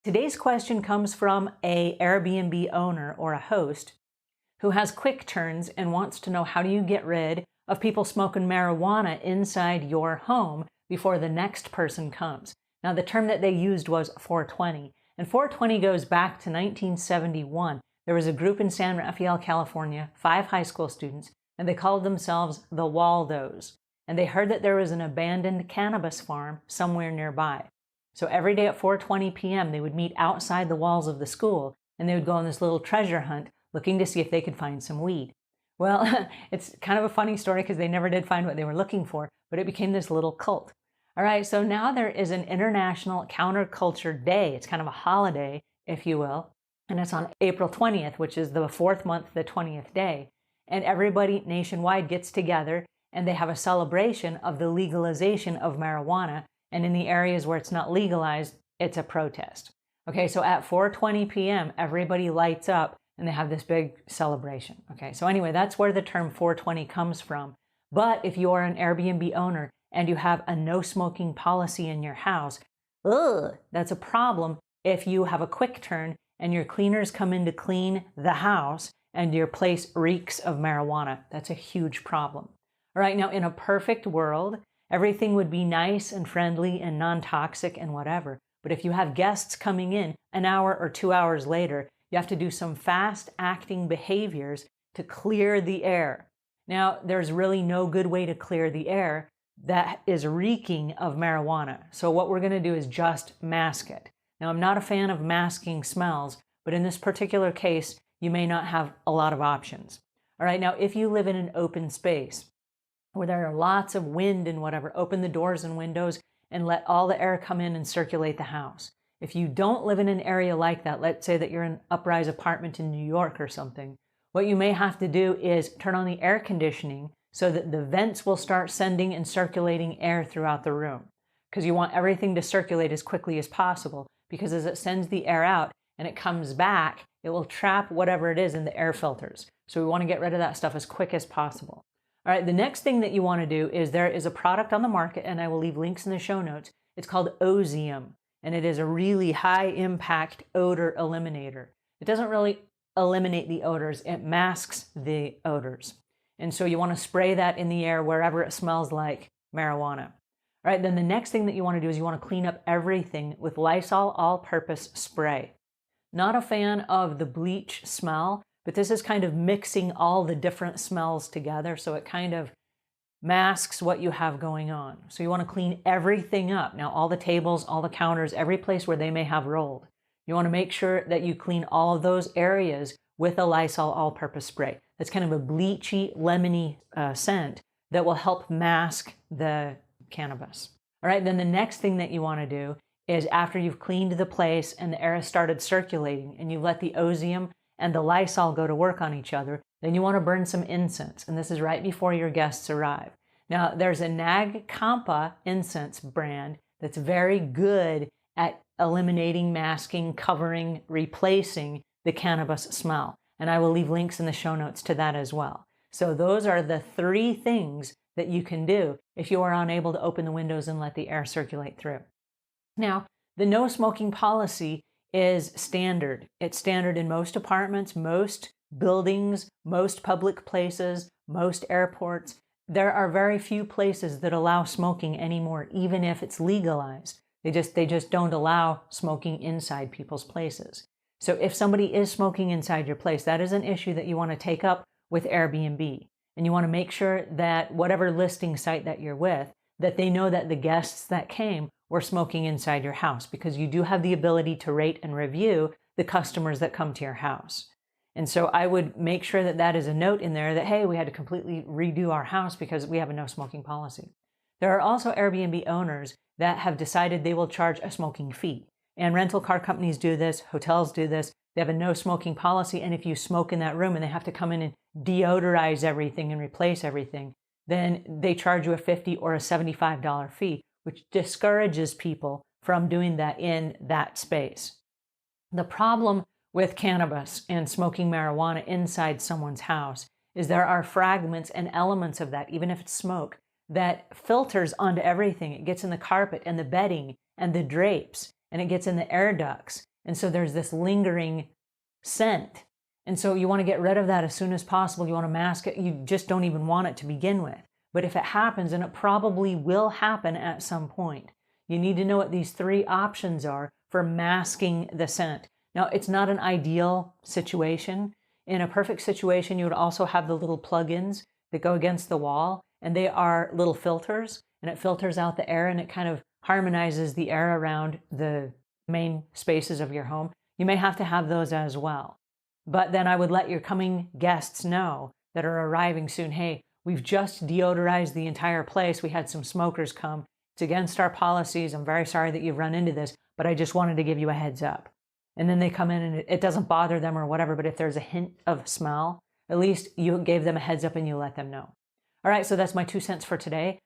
Today's question comes from a Airbnb owner or a host who has quick turns and wants to know, how do you get rid of people smoking marijuana inside your home before the next person comes? Now, the term that they used was 420, and 420 goes back to 1971. There was a group in San Rafael, California, 5 high school students, and they called themselves the Waldos. And they heard that there was an abandoned cannabis farm somewhere nearby. So every day at 4:20 p.m., they would meet outside the walls of the school, and they would go on this little treasure hunt looking to see if they could find some weed. Well, it's kind of a funny story because they never did find what they were looking for, but it became this little cult. All right, so now there is an International Counterculture Day. It's kind of a holiday, if you will, and it's on April 20th, which is the 4th month, the 20th day. And everybody nationwide gets together, and they have a celebration of the legalization of marijuana. And in the areas where it's not legalized, it's a protest. Okay, so at 4:20 p.m., everybody lights up and they have this big celebration. Okay, so anyway, that's where the term 420 comes from. But if you are an Airbnb owner and you have a no smoking policy in your house, that's a problem if you have a quick turn and your cleaners come in to clean the house and your place reeks of marijuana. That's a huge problem. All right, now in a perfect world, everything would be nice and friendly and non-toxic and whatever. But if you have guests coming in an hour or 2 hours later, you have to do some fast-acting behaviors to clear the air. Now, there's really no good way to clear the air that is reeking of marijuana. So what we're going to do is just mask it. Now, I'm not a fan of masking smells, but in this particular case, you may not have a lot of options. All right, now if you live in an open space where there are lots of wind and whatever, open the doors and windows and let all the air come in and circulate the house. If you don't live in an area like that, let's say that you're in an uprise apartment in New York or something, what you may have to do is turn on the air conditioning so that the vents will start sending and circulating air throughout the room. Because you want everything to circulate as quickly as possible, because as it sends the air out and it comes back, it will trap whatever it is in the air filters. So we want to get rid of that stuff as quick as possible. All right, the next thing that you want to do is there is a product on the market, and I will leave links in the show notes. It's called Ozium, and it is a really high impact odor eliminator. It doesn't really eliminate the odors, it masks the odors. And so you want to spray that in the air wherever it smells like marijuana. All right, then the next thing that you want to do is you want to clean up everything with Lysol all-purpose spray. Not a fan of the bleach smell, but this is kind of mixing all the different smells together, so it kind of masks what you have going on. So you want to clean everything up. Now, all the tables, all the counters, every place where they may have rolled. You want to make sure that you clean all of those areas with a Lysol all-purpose spray. That's kind of a bleachy, lemony scent that will help mask the cannabis. All right, then the next thing that you want to do is after you've cleaned the place and the air has started circulating and you let the Ozium and the Lysol go to work on each other, then you want to burn some incense. And this is right before your guests arrive. Now, there's a Nag Champa incense brand that's very good at eliminating, masking, covering, replacing the cannabis smell. And I will leave links in the show notes to that as well. So those are the 3 things that you can do if you are unable to open the windows and let the air circulate through. Now, the no smoking policy is standard. It's standard in most apartments, most buildings, most public places, most airports. There are very few places that allow smoking anymore, even if it's legalized. They just don't allow smoking inside people's places. So if somebody is smoking inside your place, that is an issue that you want to take up with Airbnb. And you want to make sure that whatever listing site that you're with, that they know that the guests that came were smoking inside your house, because you do have the ability to rate and review the customers that come to your house. And so I would make sure that that is a note in there that, hey, we had to completely redo our house because we have a no smoking policy. There are also Airbnb owners that have decided they will charge a smoking fee. And rental car companies do this, hotels do this. They have a no smoking policy, and if you smoke in that room and they have to come in and deodorize everything and replace everything, then they charge you a $50 or a $75 fee, which discourages people from doing that in that space. The problem with cannabis and smoking marijuana inside someone's house is there are fragments and elements of that, even if it's smoke, that filters onto everything. It gets in the carpet and the bedding and the drapes, and it gets in the air ducts. And so there's this lingering scent. And so you want to get rid of that as soon as possible. You want to mask it. You just don't even want it to begin with. But if it happens, and it probably will happen at some point, you need to know what these 3 options are for masking the scent. Now, it's not an ideal situation. In a perfect situation, you would also have the little plugins that go against the wall, and they are little filters, and it filters out the air, and it kind of harmonizes the air around the main spaces of your home. You may have to have those as well. But then I would let your coming guests know that are arriving soon, hey, we've just deodorized the entire place. We had some smokers come. It's against our policies. I'm very sorry that you've run into this, but I just wanted to give you a heads up. And then they come in and it doesn't bother them or whatever, but if there's a hint of smell, at least you gave them a heads up and you let them know. All right, so that's my 2 cents for today.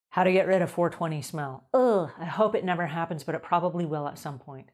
How to get rid of 420 smell. Ugh, I hope it never happens, but it probably will at some point.